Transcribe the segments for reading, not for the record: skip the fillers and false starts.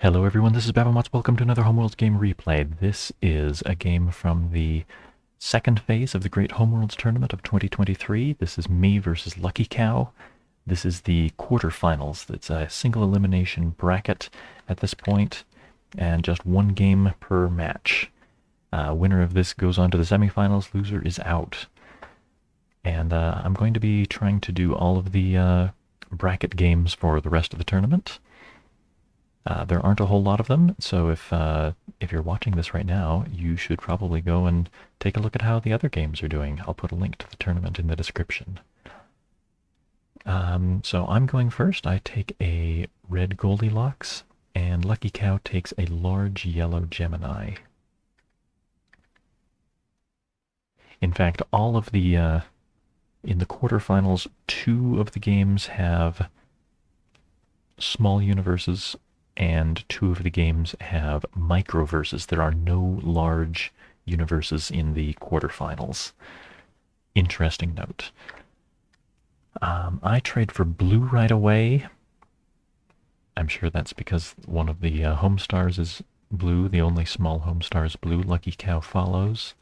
Hello everyone, this is Babamots. Welcome to another Homeworlds game replay. This is a game from the second phase of the Great Homeworlds Tournament of 2023. This is me versus Lucky Cow. This is the quarterfinals. It's a single elimination bracket at this point, and just one game per match. Winner of this goes on to the semifinals, loser is out. And I'm going to be trying to do all of the bracket games for the rest of the tournament. There aren't a whole lot of them, so if you're watching this right now, you should probably go and take a look at how the other games are doing. I'll put a link to the tournament in the description. So I'm going first. I take a red Goldilocks, and Lucky Cow takes a large yellow Gemini. In fact, all of the in the quarterfinals, two of the games have small universes and two of the games have microverses. There are no large universes in the quarterfinals. Interesting note. I trade for blue right away. I'm sure that's because one of the home stars is blue. The only small home star is blue. Lucky Cow follows.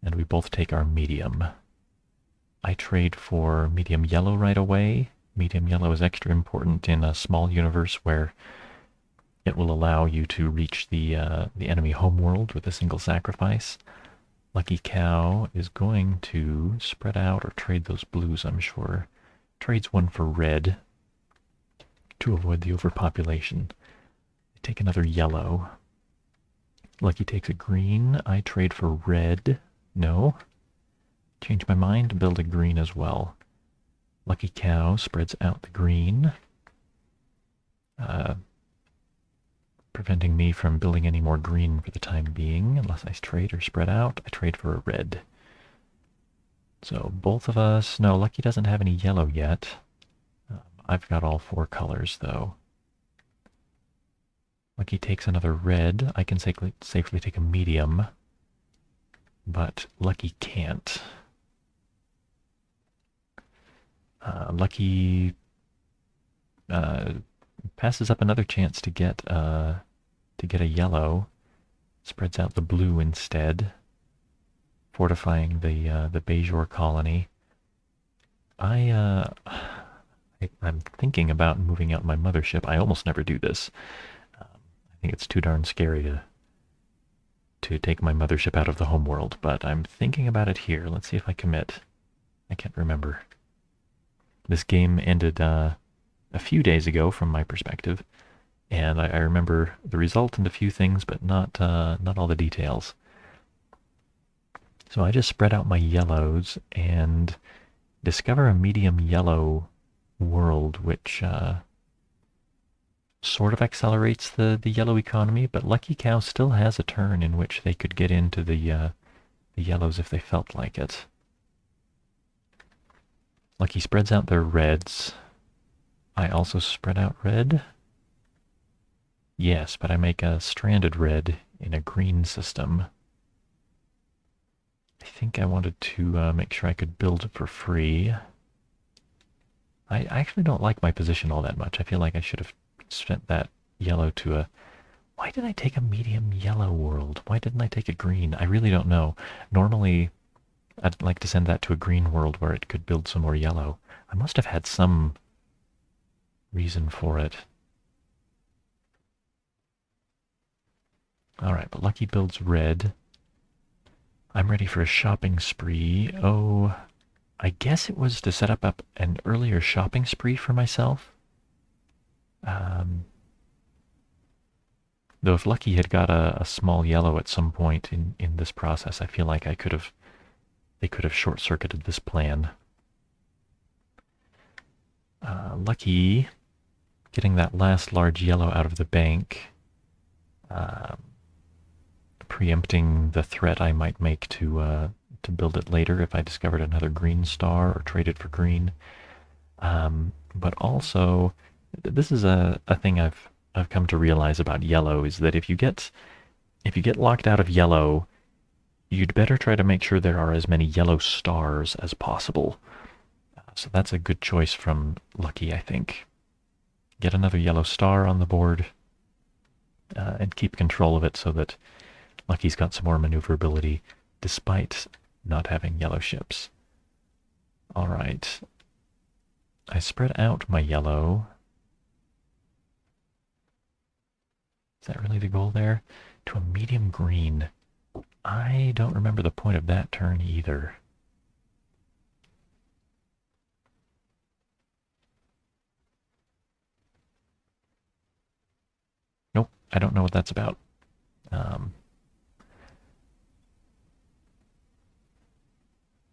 And we both take our medium. I trade for medium yellow right away. Medium yellow is extra important in a small universe where it will allow you to reach the enemy homeworld with a single sacrifice. Lucky Cow is going to spread out or trade those blues, I'm sure. Trades one for red to avoid the overpopulation. I take another yellow. Lucky takes a green. I trade for red. No. Change my mind, build a green as well. Lucky Cow spreads out the green. Preventing me from building any more green for the time being, unless I trade or spread out. I trade for a red. So both of us, no, Lucky doesn't have any yellow yet. I've got all four colors though. Lucky takes another red. I can safely take a medium, but Lucky can't. Lucky passes up another chance to get a yellow, spreads out the blue instead, fortifying the Bejor colony. I'm thinking about moving out my mothership. I almost never do this. I think it's too darn scary to take my mothership out of the homeworld, but I'm thinking about it here. Let's see if I commit. I can't remember. This game ended a few days ago from my perspective, and I remember the result and a few things, but not all the details. So I just spread out my yellows and discover a medium yellow world, which sort of accelerates the yellow economy, but Lucky Cow still has a turn in which they could get into the yellows if they felt like it. Lucky spreads out their reds. I also spread out red. Yes, but I make a stranded red in a green system. I think I wanted to make sure I could build it for free. I actually don't like my position all that much. I feel like I should have spent that yellow to a... Why did I take a medium yellow world? Why didn't I take a green? I really don't know. Normally, I'd like to send that to a green world where it could build some more yellow. I must have had some reason for it. Alright, but Lucky builds red. I'm ready for a shopping spree. Oh, I guess it was to set up an earlier shopping spree for myself. Though if Lucky had got a small yellow at some point in this process, I feel like they could have short-circuited this plan. Lucky getting that last large yellow out of the bank, preempting the threat I might make to build it later if I discovered another green star or traded for green. But also, this is a thing I've come to realize about yellow, is that if you get locked out of yellow, you'd better try to make sure there are as many yellow stars as possible. So that's a good choice from Lucky, I think. Get another yellow star on the board. and keep control of it so that Lucky's got some more maneuverability despite not having yellow ships. All right. I spread out my yellow. Is that really the goal there? To a medium green. I don't remember the point of that turn either. Nope, I don't know what that's about.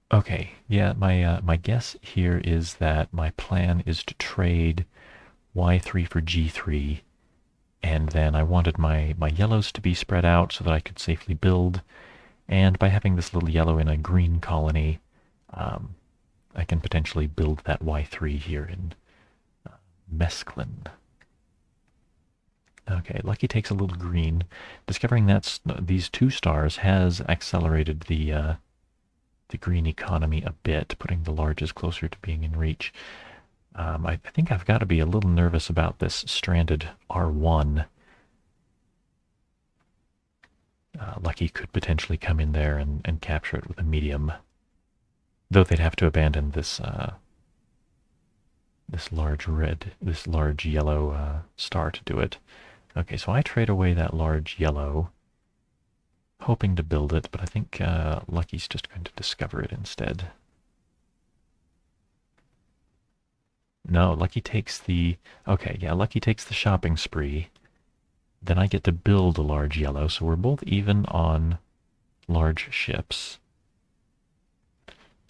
Okay, yeah, my guess here is that my plan is to trade Y3 for G3, and then I wanted my yellows to be spread out so that I could safely build, and by having this little yellow in a green colony, I can potentially build that Y3 here in Mesklin. Okay, Lucky takes a little green. Discovering that these two stars has accelerated the green economy a bit, putting the larges closer to being in reach. I think I've got to be a little nervous about this stranded R1. Lucky could potentially come in there and capture it with a medium, though they'd have to abandon this this large yellow star to do it. Okay, so I trade away that large yellow, hoping to build it, but I think Lucky's just going to discover it instead. No, Lucky takes the... Okay, yeah, Lucky takes the shopping spree. Then I get to build a large yellow, so we're both even on large ships.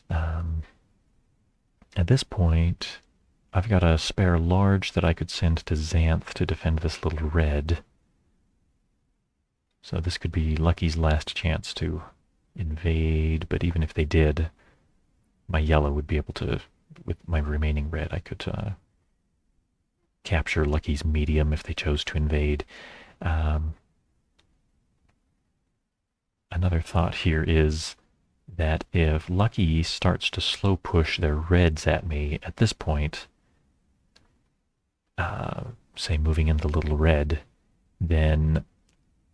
At this point, I've got a spare large that I could send to Xanth to defend this little red. So this could be Lucky's last chance to invade, but even if they did, my yellow would be able to, with my remaining red, I could capture Lucky's medium if they chose to invade. Another thought here is that if Lucky starts to slow push their reds at me at this point, say moving into the little red, then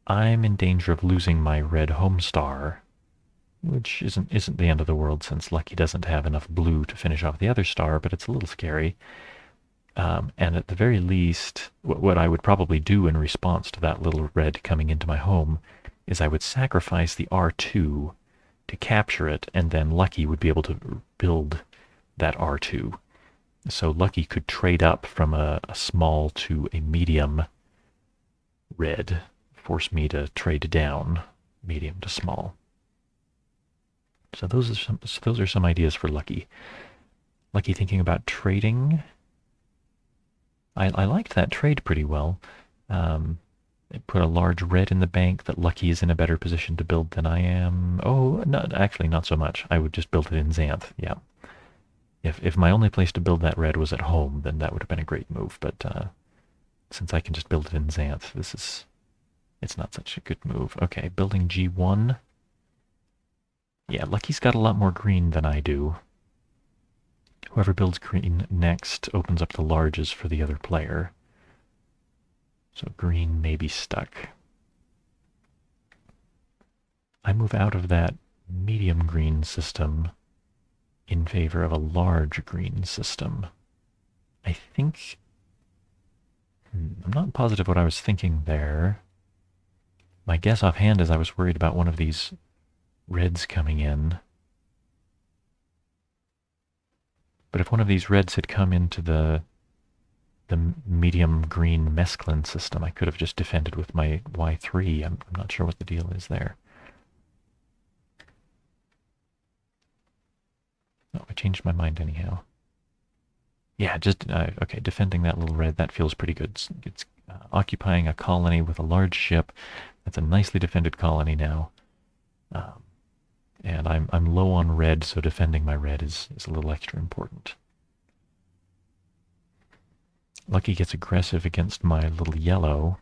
I'm in danger of losing my red home star, which isn't the end of the world since Lucky doesn't have enough blue to finish off the other star, but it's a little scary. And at the very least, what I would probably do in response to that little red coming into my home is I would sacrifice the R2 to capture it, and then Lucky would be able to build that R2. So Lucky could trade up from a small to a medium red, force me to trade down medium to small. So those are some ideas for Lucky. Lucky thinking about trading. I liked that trade pretty well. It put a large red in the bank that Lucky is in a better position to build than I am. Oh, actually not so much. I would just build it in Xanth, yeah. If my only place to build that red was at home, then that would have been a great move. But since I can just build it in Xanth, it's not such a good move. Okay, building G1. Yeah, Lucky's got a lot more green than I do. Whoever builds green next opens up the larges for the other player. So green may be stuck. I move out of that medium green system in favor of a large green system. I think... I'm not positive what I was thinking there. My guess offhand is I was worried about one of these reds coming in. But if one of these reds had come into the medium green mescaline system, I could have just defended with my Y3. I'm not sure what the deal is there. Oh, I changed my mind anyhow. Yeah, just, okay, defending that little red, that feels pretty good. It's occupying a colony with a large ship. That's a nicely defended colony now. And I'm low on red, so defending my red is a little extra important. Lucky gets aggressive against my little yellow.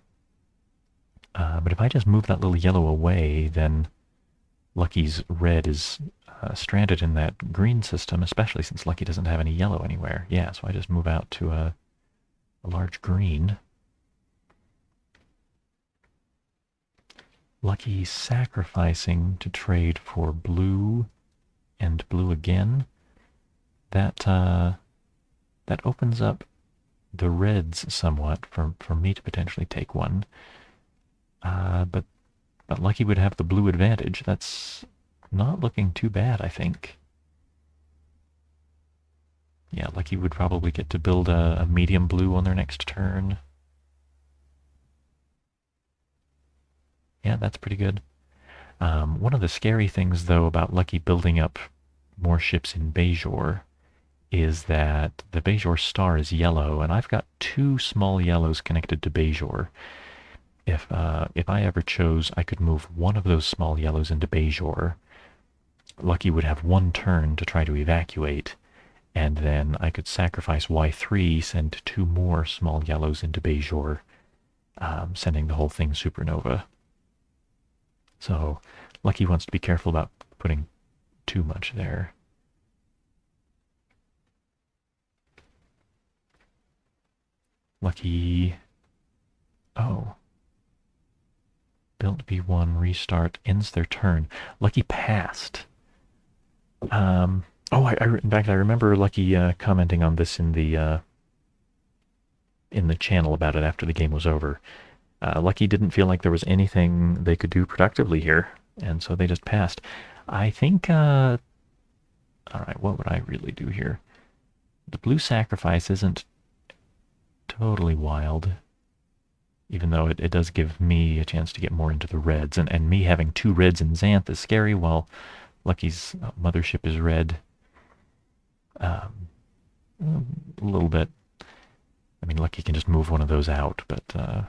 But if I just move that little yellow away, then Lucky's red is stranded in that green system, especially since Lucky doesn't have any yellow anywhere. Yeah, so I just move out to a large green. Lucky sacrificing to trade for blue and blue again. That that opens up the reds somewhat for me to potentially take one. But Lucky would have the blue advantage. That's not looking too bad, I think. Yeah, Lucky would probably get to build a medium blue on their next turn. Yeah, that's pretty good. One of the scary things, though, about Lucky building up more ships in Bajor is that the Bajor star is yellow, and I've got two small yellows connected to Bajor. If I ever chose, I could move one of those small yellows into Bajor. Lucky would have one turn to try to evacuate, and then I could sacrifice Y3, send two more small yellows into Bajor, sending the whole thing supernova. So Lucky wants to be careful about putting too much there. Lucky... Oh. Built B1, restart, ends their turn. Lucky passed. In fact, I remember Lucky commenting on this in the channel about it after the game was over. Lucky didn't feel like there was anything they could do productively here, and so they just passed. I think, all right, what would I really do here? The blue sacrifice isn't totally wild, even though it does give me a chance to get more into the reds, and me having two reds in Xanth is scary, while Lucky's mothership is red. A little bit. I mean, Lucky can just move one of those out, but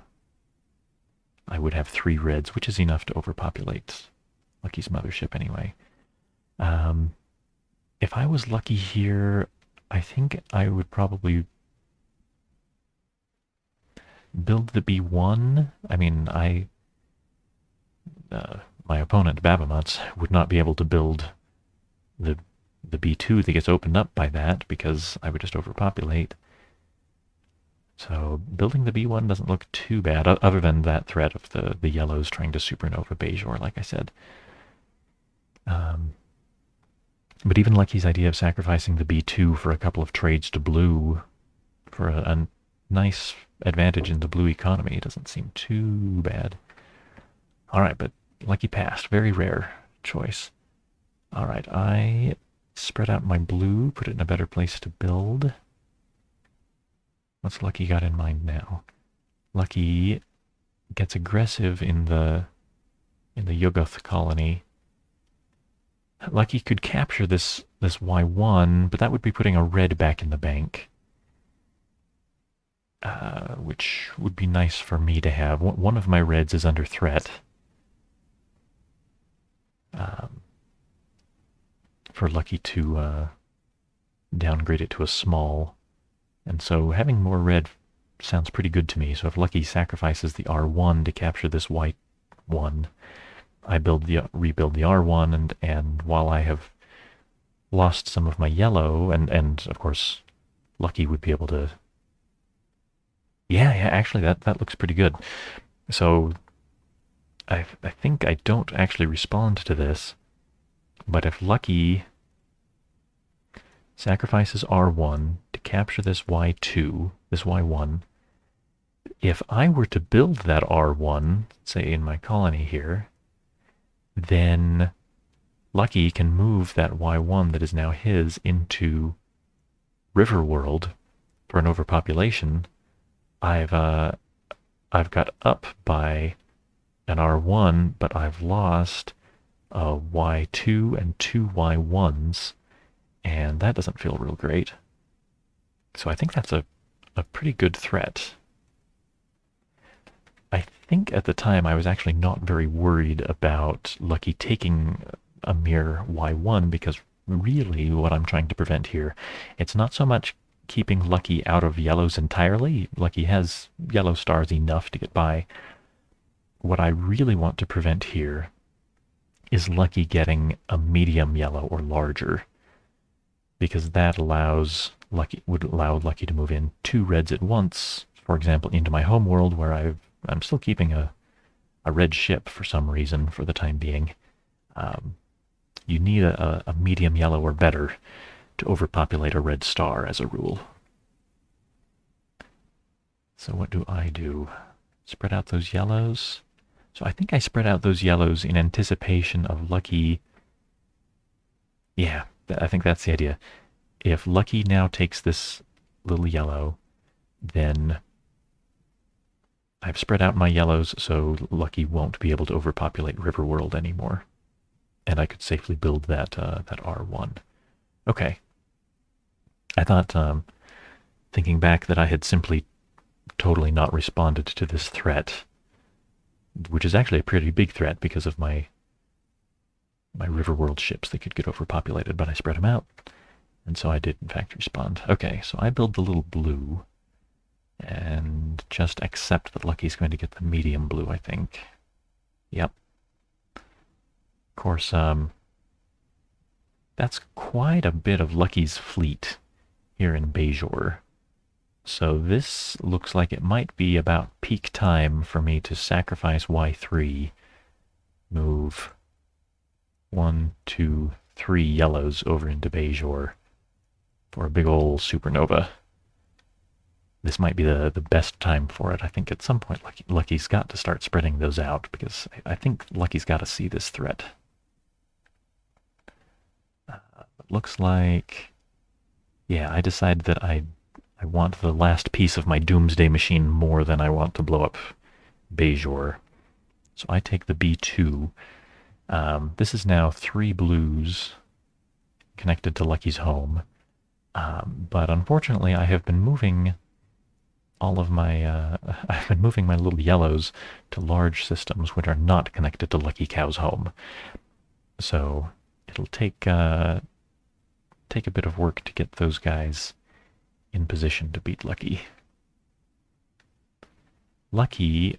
I would have three reds, which is enough to overpopulate Lucky's mothership anyway. If I was Lucky here, I think I would probably build the B1. I mean, my opponent, Babamots, would not be able to build the B2 that gets opened up by that because I would just overpopulate. So building the B1 doesn't look too bad, other than that threat of the yellows trying to supernova Bajor, like I said. But even Lucky's idea of sacrificing the B2 for a couple of trades to blue for a nice advantage in the blue economy doesn't seem too bad. All right, but Lucky passed. Very rare choice. All right, I spread out my blue, put it in a better place to build. What's Lucky got in mind now? Lucky gets aggressive in the Yuggoth colony. Lucky could capture this Y1, but that would be putting a red back in the bank, which would be nice for me to have. One of my reds is under threat. For Lucky to downgrade it to a small. And so having more red sounds pretty good to me. So if Lucky sacrifices the R1 to capture this white one, I rebuild the R1, and while I have lost some of my yellow, and of course Lucky would be able to... Yeah, actually that looks pretty good. So I think I don't actually respond to this, but if Lucky sacrifices R1 to capture this Y2, this Y1, if I were to build that R1, say in my colony here, then Lucky can move that Y1 that is now his into Riverworld for an overpopulation. I've got up by an R1, but I've lost a Y2 and two Y1s, and that doesn't feel real great. So I think that's a pretty good threat. I think at the time I was actually not very worried about Lucky taking a mere Y1, because really what I'm trying to prevent here, it's not so much keeping Lucky out of yellows entirely. Lucky has yellow stars enough to get by. What I really want to prevent here is Lucky getting a medium yellow or larger, because that would allow Lucky to move in two reds at once, for example, into my homeworld, where I'm still keeping a a red ship for some reason for the time being. Um, you need a medium yellow or better to overpopulate a red star as a rule. So what do I do? Spread out those yellows. So I think I spread out those yellows in anticipation of Lucky. Yeah, I think that's the idea. If Lucky now takes this little yellow, then I've spread out my yellows so Lucky won't be able to overpopulate Riverworld anymore. And I could safely build that R1. Okay. I thought, thinking back, that I had simply totally not responded to this threat, which is actually a pretty big threat because of my Riverworld ships that could get overpopulated, but I spread them out. And so I did, in fact, respond. Okay, so I build the little blue and just accept that Lucky's going to get the medium blue, I think. Yep. Of course, that's quite a bit of Lucky's fleet here in Bajor. So this looks like it might be about peak time for me to sacrifice Y3, move 1, 2, 3 yellows over into Bajor for a big ol' supernova. This might be the best time for it. I think at some point Lucky's got to start spreading those out, because I think Lucky's got to see this threat. It looks like, yeah, I decided that I want the last piece of my Doomsday Machine more than I want to blow up Bajor. So I take the B2. This is now 3 blues connected to Lucky's home. But unfortunately, I have been moving all of my I've been moving my little yellows to large systems which are not connected to Lucky Cow's home. So it'll take a bit of work to get those guys in position to beat Lucky. Lucky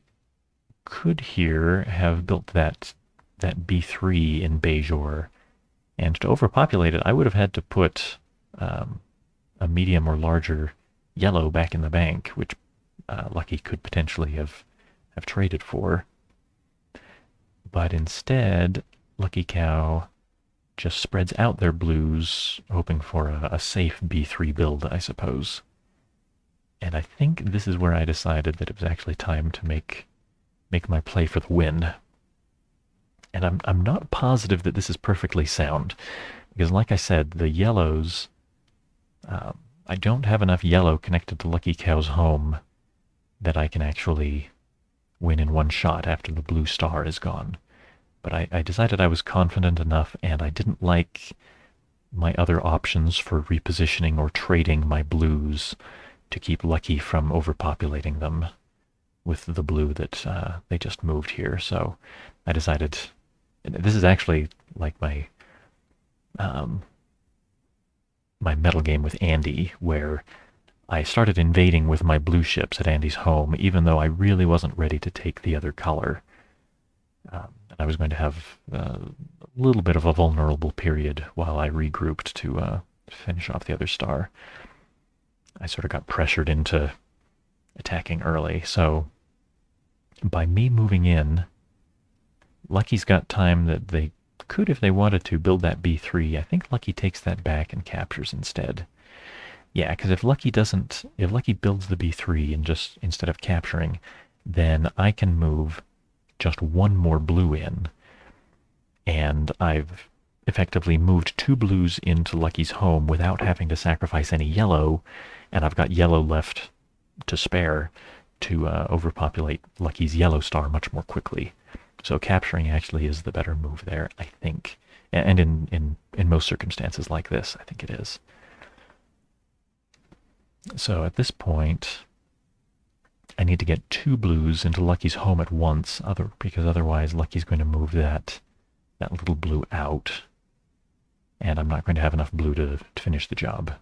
could here have built that B3 in Bajor, and to overpopulate it, I would have had to put a medium or larger yellow back in the bank, which Lucky could potentially have traded for. But instead, Lucky Cow just spreads out their blues, hoping for a safe B3 build, I suppose. And I think this is where I decided that it was actually time to make my play for the win. And I'm not positive that this is perfectly sound, because like I said, the yellows, I don't have enough yellow connected to Lucky Cow's home that I can actually win in one shot after the blue star is gone. But I decided I was confident enough, and I didn't like my other options for repositioning or trading my blues to keep Lucky from overpopulating them with the blue that they just moved here. So I decided, this is actually like my my metal game with Andy, where I started invading with my blue ships at Andy's home, even though I really wasn't ready to take the other color. And I was going to have a little bit of a vulnerable period while I regrouped to finish off the other star. I sort of got pressured into attacking early, so by me moving in, Lucky's got time that they could, if they wanted to, build that B3. I think Lucky takes that back and captures instead. Yeah, because if Lucky builds the B3 and just instead of capturing, then I can move just one more blue in, and I've effectively moved 2 blues into Lucky's home without having to sacrifice any yellow, and I've got yellow left to spare to overpopulate Lucky's yellow star much more quickly. So capturing actually is the better move there, I think. And in most circumstances like this, I think it is. So at this point, I need to get 2 blues into Lucky's home at once, because otherwise Lucky's going to move that little blue out, and I'm not going to have enough blue to finish the job.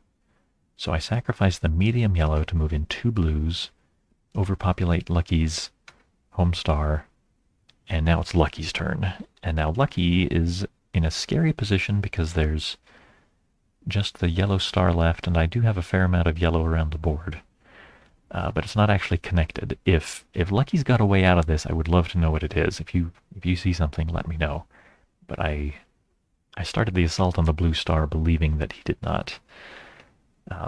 So I sacrifice the medium yellow to move in 2 blues, overpopulate Lucky's home star, and now it's Lucky's turn. And now Lucky is in a scary position because there's just the yellow star left, and I do have a fair amount of yellow around the board. but it's not actually connected. If Lucky's got a way out of this, I would love to know what it is. If you see something, let me know. But I started the assault on the blue star believing that he did not.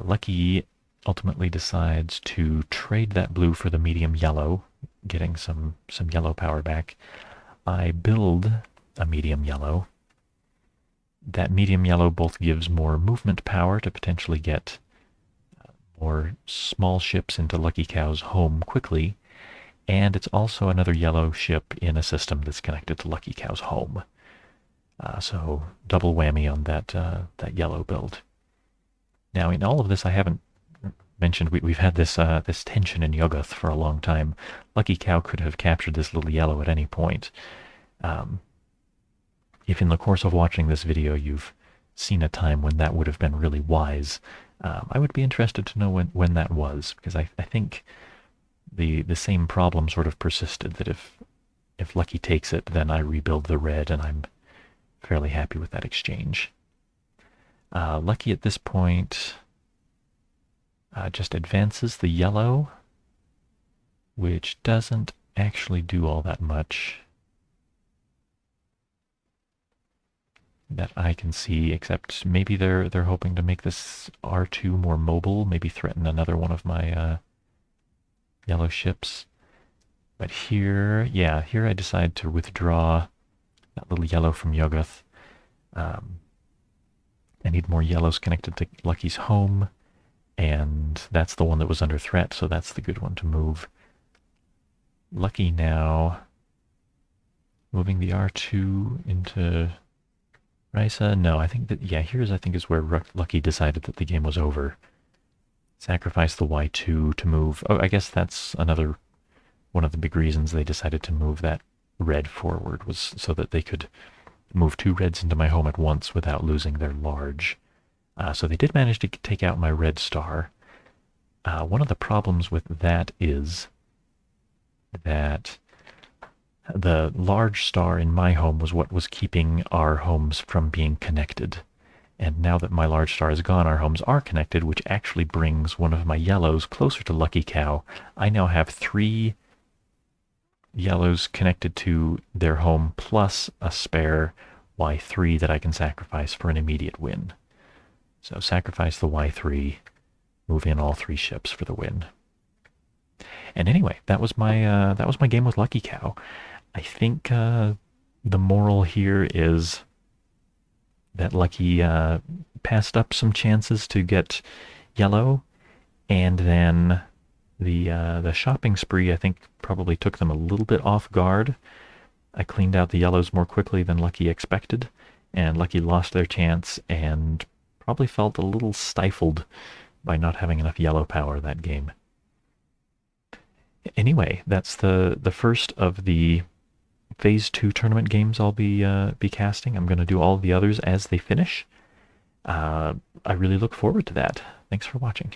Lucky ultimately decides to trade that blue for the medium yellow, getting some yellow power back. I build a medium yellow. That medium yellow both gives more movement power to potentially get more small ships into Lucky Cow's home quickly, and it's also another yellow ship in a system that's connected to Lucky Cow's home. So double whammy on that yellow build. Now, in all of this, I haven't mentioned we've had this tension in Yuggoth for a long time. Lucky Cow could have captured this little yellow at any point. If in the course of watching this video you've seen a time when that would have been really wise, I would be interested to know when that was, because I think the same problem sort of persisted, that if Lucky takes it, then I rebuild the red, and I'm fairly happy with that exchange. Lucky at this point just advances the yellow, which doesn't actually do all that much that I can see, except maybe they're hoping to make this R2 more mobile, maybe threaten another one of my yellow ships. But here I decide to withdraw that little yellow from Yuggoth. I need more yellows connected to Lucky's home, and that's the one that was under threat, so that's the good one to move. Lucky now moving the R2 into Risa. No, I think that, here's I think is where Lucky decided that the game was over. Sacrifice the Y2 to move. Oh, I guess that's another one of the big reasons they decided to move that red forward, was so that they could move 2 reds into my home at once without losing their large. So they did manage to take out my red star. One of the problems with that is that the large star in my home was what was keeping our homes from being connected. And now that my large star is gone, our homes are connected, which actually brings one of my yellows closer to Lucky Cow. I now have 3 yellows connected to their home, plus a spare Y3 that I can sacrifice for an immediate win. So sacrifice the Y3, move in all 3 ships for the win. And anyway, that was my game with Lucky Cow. I think the moral here is that Lucky passed up some chances to get yellow, and then the shopping spree, I think, probably took them a little bit off guard. I cleaned out the yellows more quickly than Lucky expected, and Lucky lost their chance and probably felt a little stifled by not having enough yellow power that game. Anyway, that's the first of the Phase 2 tournament games I'll be casting. I'm going to do all the others as they finish. I really look forward to that. Thanks for watching.